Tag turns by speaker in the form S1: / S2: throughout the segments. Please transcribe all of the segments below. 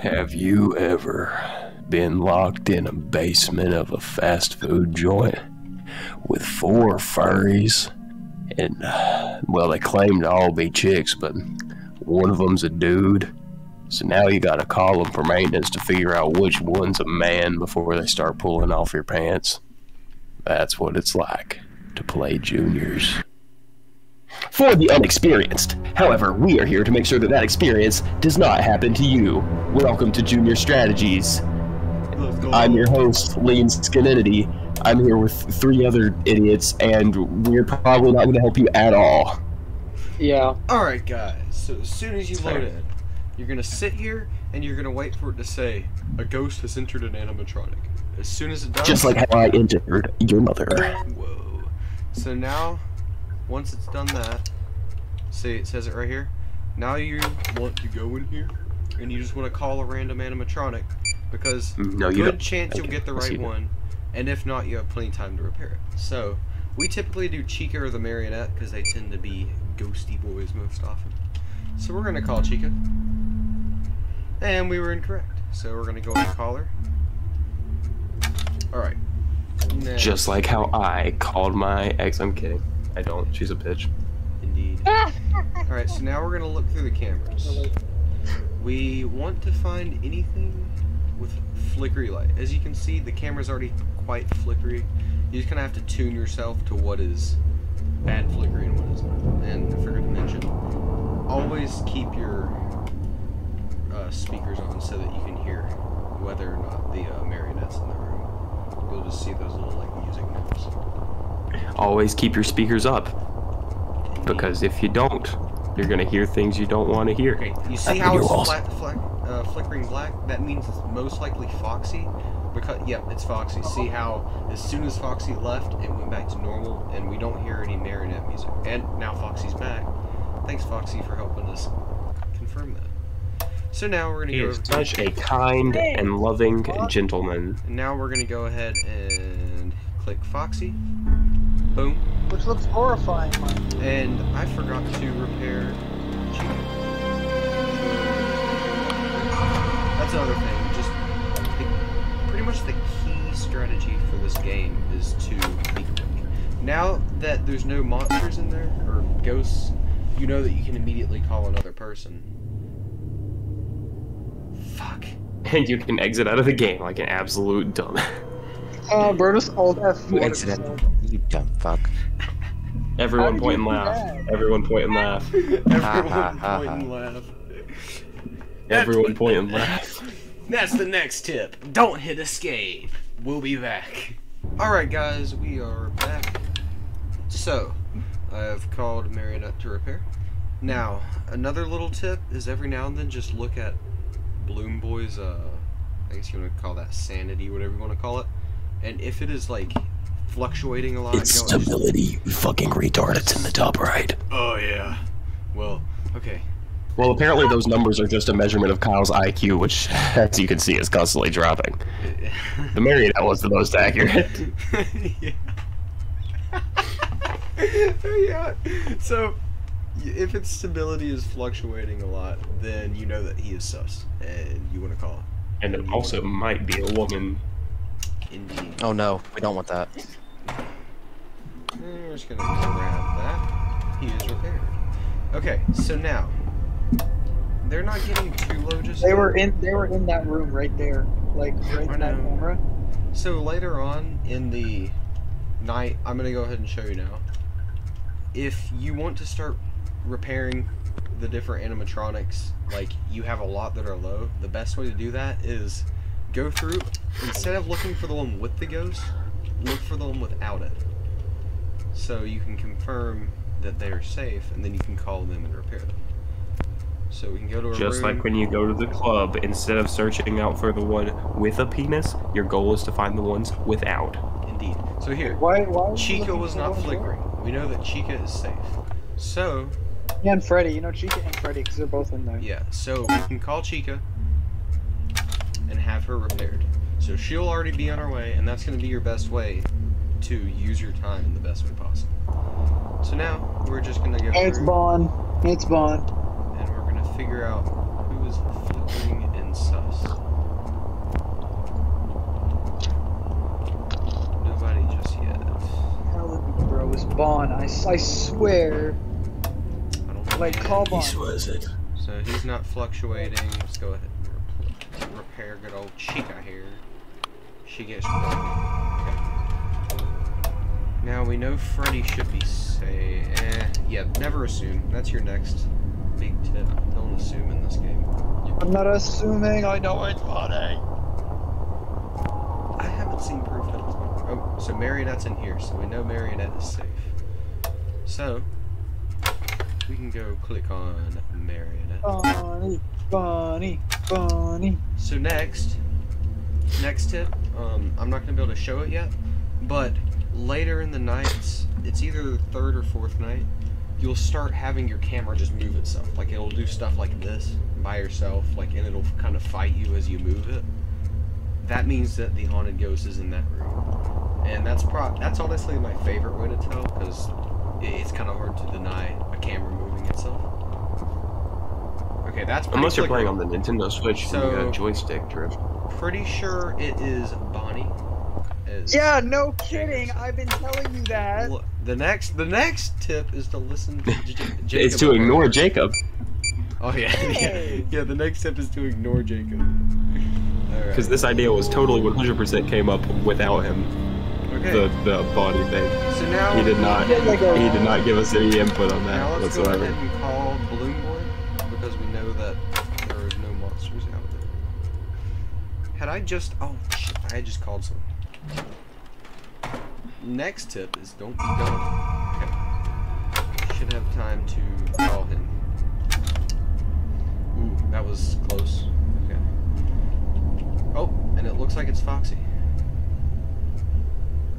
S1: Have you ever been locked in a basement of a fast food joint with 4 furries? And, well, they claim to all be chicks, but one of them's a dude. So now you gotta call them for maintenance to figure out which one's a man before they start pulling off your pants. That's what it's like to play juniors. For the unexperienced. However, we are here to make sure that experience does not happen to you. Welcome to Junior Strategies. I'm your host, Lean Skinidity. I'm here with 3 other idiots, and we're probably not going to help you at all.
S2: Yeah.
S3: Alright, guys. So as soon as you load in, you're going to sit here, and you're going to wait for it to say, a ghost has entered an animatronic. As soon as it does...
S1: Just like how I entered your mother.
S3: Whoa. So now... once it's done that, see it says it right here. Now you want to go in here, and you just want to call a random animatronic, because good chance you'll get the right one, and if not, you have plenty of time to repair it. So we typically do Chica or the Marionette because they tend to be ghosty boys most often. So we're gonna call Chica, and we were incorrect. So we're gonna go and call her. All right. Next.
S1: Just like how I called my ex. I'm kidding. I don't. She's a bitch.
S3: Indeed. Alright, so now we're going to look through the cameras. We want to find anything with flickery light. As you can see, the camera's already quite flickery. You just kind of have to tune yourself to what is bad flickery and what is not. And I forgot to mention, always keep your speakers on so that you can hear whether or not the marionette's in the room. You'll just see those little like music notes.
S1: Always keep your speakers up, because if you don't, you're gonna hear things you don't want to hear.
S3: Okay, you see how it's flickering black? That means it's most likely Foxy. Because yep, it's Foxy. See how as soon as Foxy left, it went back to normal, and we don't hear any marionette music. And now Foxy's back. Thanks, Foxy, for helping us confirm that. So now we're gonna go.
S1: He is such a kind and loving gentleman.
S3: And now we're gonna go ahead and click Foxy. Boom.
S2: Which looks horrifying, mind you.
S3: And I forgot to repair Chica. That's another thing. Just pretty much the key strategy for this game is to be quick. Now that there's no monsters in there or ghosts, you know that you can immediately call another person. Fuck.
S1: And you can exit out of the game like an absolute dumb.
S2: Brutus Alt F4.
S4: You exited. You dumb fuck.
S1: Everyone point and laugh. Everyone point and laugh.
S3: Everyone point and laugh.
S1: Everyone point and laugh.
S3: That's the next tip. Don't hit escape. We'll be back. Alright guys, we are back. So, I have called Marionette to repair. Now, another little tip is every now and then just look at Bloom Boy's, I guess you want to call that sanity, whatever you want to call it. And if it is like fluctuating a lot,
S1: it's stability, you fucking retard. It's in the top right.
S3: Oh yeah. Well, okay.
S1: Well, apparently those numbers are just a measurement of Kyle's IQ, which, as you can see, is constantly dropping. The Marionette was the most accurate.
S3: Yeah. Yeah. So, if its stability is fluctuating a lot, then you know that he is sus, and you want to call it.
S1: And it also might be a woman.
S3: Indeed.
S4: Oh no, we don't want that.
S3: We're just gonna grab that. He is repaired. Okay, so now they're not getting too low just
S2: They were in that room right there. Like right in that camera.
S3: So later on in the night, I'm gonna go ahead and show you now. If you want to start repairing the different animatronics, like you have a lot that are low, the best way to do that is go through, instead of looking for the one with the ghost, look for the one without it. So you can confirm that they're safe, and then you can call them and repair them. So we can go to a
S1: Just
S3: room.
S1: like when you go to the club, instead of searching out for the one with a penis, your goal is to find the ones without.
S3: Indeed. So here,
S2: Why
S3: Chica was not flickering. We know that Chica is safe. So...
S2: yeah, and Freddy. You know Chica and Freddy, because they're both in there.
S3: yeah, so we can call Chica and have her repaired. So she'll already be on her way, and that's going to be your best way to use your time in the best way possible. So now, we're just going to go
S2: It's Bond. It's Bond.
S3: and we're going to figure out who is flickering and sus.
S2: Bon. I swear.
S3: I don't know.
S2: Like,
S3: man.
S2: call
S1: He
S2: Bon.
S1: swears it.
S3: So he's not fluctuating. Let's go ahead and repair good old Chica here. She gets broken. Okay. Now we know Freddy should be safe. Yeah, never assume. That's your next big tip. Don't assume in this game.
S2: I'm not assuming. I know it's funny.
S3: I haven't seen proof that it's oh, so Marionette's in here, so we know Marionette is safe. So we can go click on Marionette.
S2: Funny, funny, funny.
S3: So next tip, I'm not gonna be able to show it yet, but later in the nights, it's either the third or fourth night, you'll start having your camera just move itself. Like it'll do stuff like this by yourself, like, and it'll kind of fight you as you move it. That means that the haunted ghost is in that room, and that's honestly my favorite way to tell, because it's kind of hard to deny a camera moving itself. Okay, that's pretty
S1: Unless you're
S3: flickering.
S1: playing on the Nintendo Switch,
S3: So-
S1: and you got joystick drift.
S3: Pretty sure it is Bonnie.
S2: Yeah, no kidding. I've been telling you that.
S3: The next tip is to listen to Jacob.
S1: It's to ignore Jacob.
S3: Oh yeah,
S2: Hey.
S3: yeah. The next tip is to ignore Jacob.
S1: Because this idea was totally 100% came up without him.
S3: Okay.
S1: The body thing.
S3: So now
S1: He did not.
S2: did like a-
S1: He did not give us any input on
S3: Now
S1: that
S3: let's go
S1: whatsoever.
S3: ahead and call Balloon Boy because we know that there is no monsters out there. Had I just shit, I had just called someone. Next tip is don't be dumb. Okay. Should have time to call him. Ooh, that was close. Okay. Oh, and it looks like it's Foxy.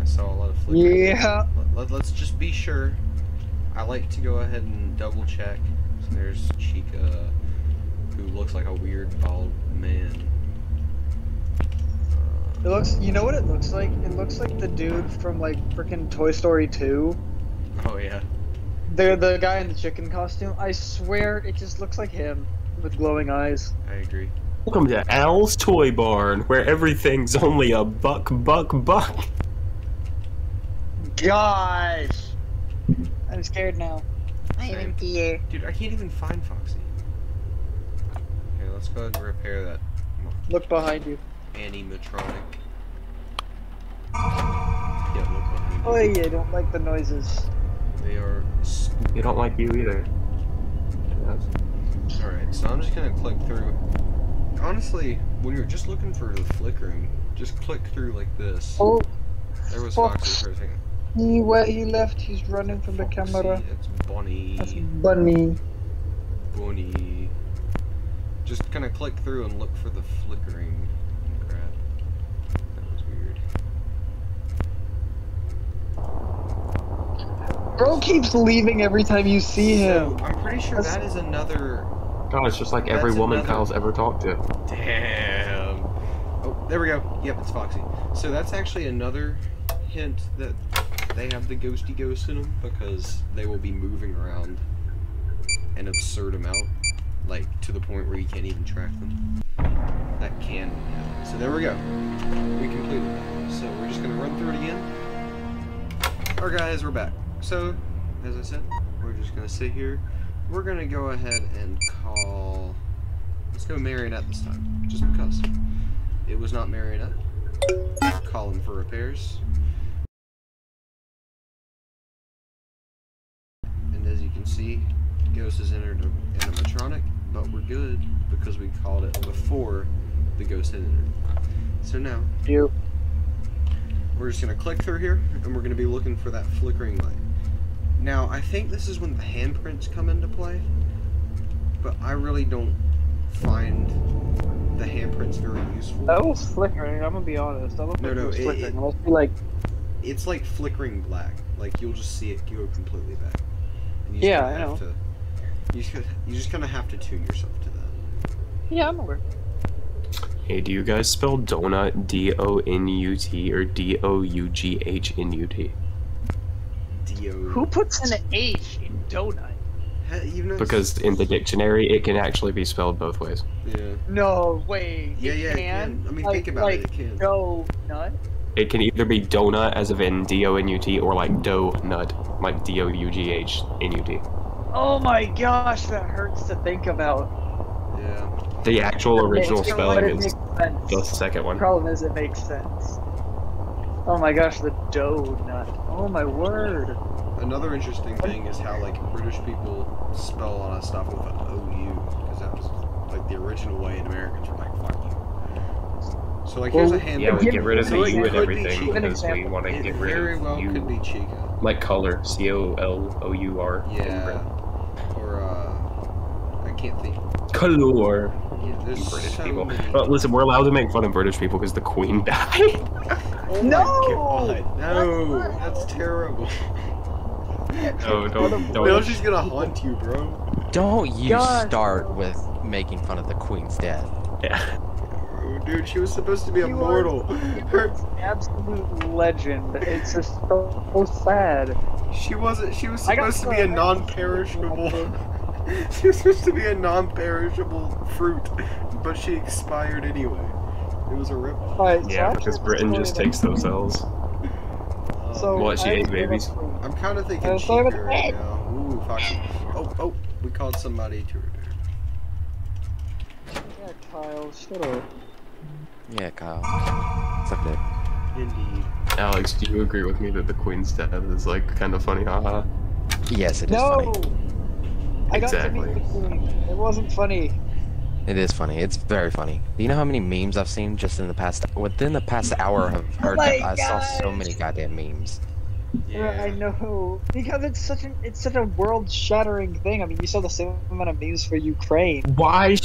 S3: I saw a lot of flickering.
S2: Yeah.
S3: Let's just be sure. I like to go ahead and double check. So there's Chica, who looks like a weird bald man.
S2: It looks. You know what it looks like? It looks like the dude from like freaking Toy Story 2.
S3: Oh yeah.
S2: They're the guy in the chicken costume. I swear, it just looks like him with glowing eyes.
S3: I agree.
S1: Welcome to Al's Toy Barn, where everything's only a buck.
S2: Gosh, I'm scared now. I am here.
S3: Dude, I can't even find Foxy. Okay, let's go ahead and repair that
S2: Look behind you.
S3: animatronic. Yeah, look behind
S2: Oh
S3: you.
S2: yeah, I don't like the noises.
S3: They are
S1: You don't like you either.
S3: Alright, so I'm just gonna click through. Honestly, when you're just looking for the flickering, just click through like this.
S2: Oh,
S3: There was
S2: Fox.
S3: Foxy for a second.
S2: he left. He's running from the
S3: Foxy,
S2: camera.
S3: it's Bonnie.
S2: That's Bunny.
S3: Bonnie. Just kind of click through and look for the flickering. Crap. That was weird.
S2: Bro keeps leaving every time you see him.
S3: So, I'm pretty sure that is another.
S1: God, it's just like every
S3: That's
S1: woman
S3: another-
S1: Kyle's ever talked to.
S3: Damn. Oh, there we go. Yep, it's Foxy. So that's actually another hint that they have the ghosty ghosts in them because they will be moving around an absurd amount, like to the point where you can't even track them. That can happen. So there we go. We completed that. So we're just gonna run through it again. Alright guys, we're back. So, as I said, we're just gonna sit here. We're gonna go ahead and call. Let's go Marionette this time, just because. It was not Marionette. Call him for repairs. And as you can see, Ghost is entered animatronic, but we're good because we called it before the Ghost had entered. So now,
S2: You.
S3: we're just gonna click through here, and we're gonna be looking for that flickering light. Now, I think this is when the handprints come into play, but I really don't find the handprints very useful.
S2: That was flickering. I'm gonna be honest. That looked
S3: No,
S2: like
S3: no,
S2: it was
S3: it-
S2: flickering. It must be like.
S3: It's like flickering black. Like you'll just see it go completely back. And you just
S2: Yeah,
S3: kinda
S2: I
S3: have to- you just kind of have to tune yourself to that.
S2: Yeah, I'm aware.
S1: Hey, do you guys spell donut D-O-N-U-T or D-O-U-G-H-N-U-T?
S3: Do
S2: Who puts an H in donut?
S3: You've noticed?
S1: Because in the dictionary, it can actually be spelled both ways.
S3: Yeah.
S2: No way.
S3: Yeah, yeah, it can. I mean, think about it. It can.
S2: No nut.
S1: It can either be donut, as of in D-O-N-U-T, or like doughnut, like D-O-U-G-H-N-U-T.
S2: Oh my gosh, that hurts to think about.
S3: Yeah.
S1: The actual original
S2: But
S1: spelling
S2: it
S1: is
S2: makes sense.
S1: the second
S2: The
S1: one.
S2: problem is it makes sense. Oh my gosh, the dough nut. Oh my word.
S3: Another interesting thing is how like British people spell a lot of stuff with an OU, because that was like the original way, and Americans were like, fuck you. So like here's a hand.
S1: Yeah, we get rid of
S3: So
S1: the
S3: it
S1: U and
S3: could be
S1: everything
S3: Chica.
S1: because we want to
S3: It
S1: get rid
S3: very
S1: of
S3: well
S1: U.
S3: could be Chica.
S1: Like color, C-O-L-O-U-R.
S3: Yeah. Or I can't think.
S1: Color.
S3: Yeah, there's
S1: British
S3: so
S1: people.
S3: many.
S1: But listen, we're allowed to make fun of British people because the Queen died.
S3: Oh
S2: No!
S3: my God, no, that's terrible.
S1: No, don't.
S3: No, she's gonna haunt you, bro.
S4: Don't you
S2: God.
S4: start with making fun of the Queen's death.
S1: Yeah.
S3: Oh, dude, she was supposed to be
S2: She
S3: immortal. Her,
S2: Absolute legend. It's just so sad.
S3: she wasn't. She was
S2: I got
S3: supposed to be a
S2: so-
S3: non-perishable. She was supposed to be a non-perishable fruit, but she expired anyway. It was a ripoff.
S2: Alright, so
S1: Yeah,
S2: I
S1: because
S2: have a
S1: Britain
S2: story
S1: just
S2: about
S1: takes
S2: Queen.
S1: themselves.
S2: So
S1: What, she
S2: I
S1: ate
S2: have a
S1: babies?
S2: story.
S3: I'm kind of thinking
S2: sorry
S3: Chica
S2: about
S3: right
S2: that.
S3: now. Ooh, Foxy. Oh, we called somebody to repair.
S2: Yeah, Kyle, shut up.
S4: Yeah, Kyle. Suck it.
S3: Indeed.
S1: Alex, do you agree with me that the Queen's death is like kind of funny? Haha.
S4: Yes, it is
S2: No!
S4: funny.
S2: I got to
S1: Exactly.
S2: meet the Queen. It wasn't funny.
S4: It is funny. It's very funny. Do you know how many memes I've seen just within the past hour? I've heard
S2: my
S4: that. I saw so
S2: gosh.
S4: many goddamn memes.
S2: Yeah, I know. Because it's such a world-shattering thing. I mean, you saw the same amount of memes for Ukraine.
S1: Why?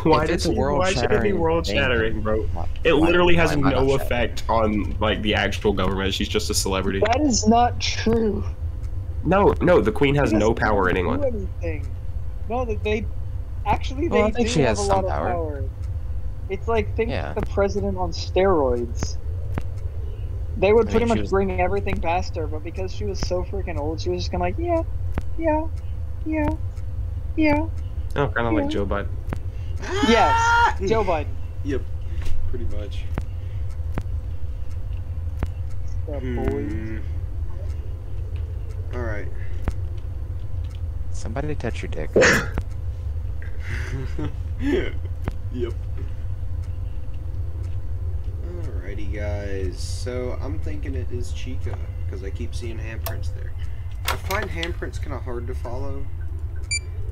S1: Why
S4: If it's
S1: did
S4: a
S1: why should it be
S4: world-shattering
S1: world
S4: thing,
S1: shattering, bro?
S4: why-
S1: It literally has
S4: why am I not
S1: no
S4: shattering?
S1: effect on like the actual government. She's just a celebrity.
S2: That is not true.
S1: No, the Queen has
S2: She
S1: no
S2: doesn't
S1: power in
S2: do
S1: England.
S2: anything. No, they actually
S4: Well, I
S2: they
S4: think
S2: do
S4: she
S2: have
S4: has
S2: a
S4: some
S2: lot of
S4: power.
S2: power. It's like
S4: Yeah.
S2: the president on steroids. They would
S4: I
S2: pretty
S4: mean, she
S2: much
S4: was-
S2: bring everything past her, but because she was so freaking old, she was just kind of like, yeah.
S1: Oh, kind of like
S2: Yeah.
S1: Joe Biden.
S2: Yes, Joe Biden.
S3: Yep. Pretty much.
S2: That boy.
S3: Alright.
S4: Somebody touch your dick.
S3: Yep. Alrighty, guys. So I'm thinking it is Chica because I keep seeing handprints there. I find handprints kind of hard to follow,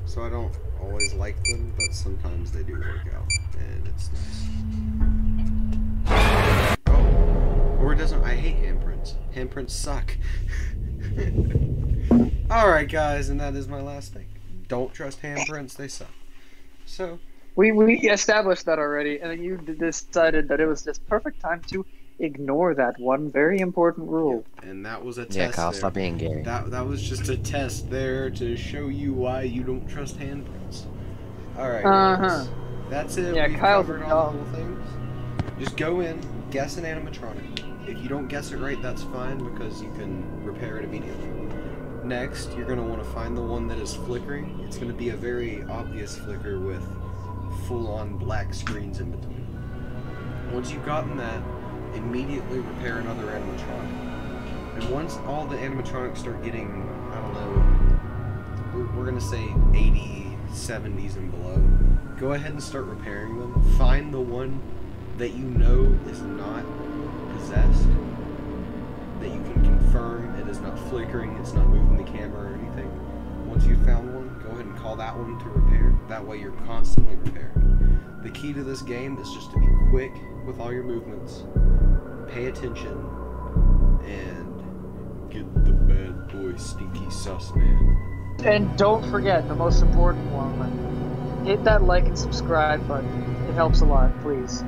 S3: so I don't always like them, but sometimes they do work out, and it's nice. Oh, or it doesn't. I hate handprints. Handprints suck. Alright, guys, and that is my last thing. Don't trust handprints, they suck. So,
S2: We established that already, and then you decided that it was just perfect time to ignore that one very important rule.
S3: and that was a test
S4: Yeah, Kyle,
S3: there.
S4: stop being gay.
S3: That was just a test there to show you why you don't trust handprints. Alright,
S2: Uh-huh.
S3: that's it.
S2: Yeah,
S3: We've
S2: Kyle's
S3: covered
S2: a
S3: all the
S2: dog.
S3: little things. Just go in, guess an animatronic. If you don't guess it right, that's fine because you can repair it immediately. Next, you're going to want to find the one that is flickering. It's going to be a very obvious flicker with full-on black screens in between. Once you've gotten that, immediately repair another animatronic. And once all the animatronics start getting, I don't know, we're going to say 80, 70s and below, go ahead and start repairing them. Find the one that you know is not possessed, that you can confirm it is not flickering, it's not moving the camera or anything. Once you've found one, go ahead and call that one to repair. That way you're constantly repairing. The key to this game is just to be quick with all your movements, pay attention, and get the bad boy stinky sus man.
S2: And don't forget the most important one. Hit that like and subscribe button. It helps a lot, please.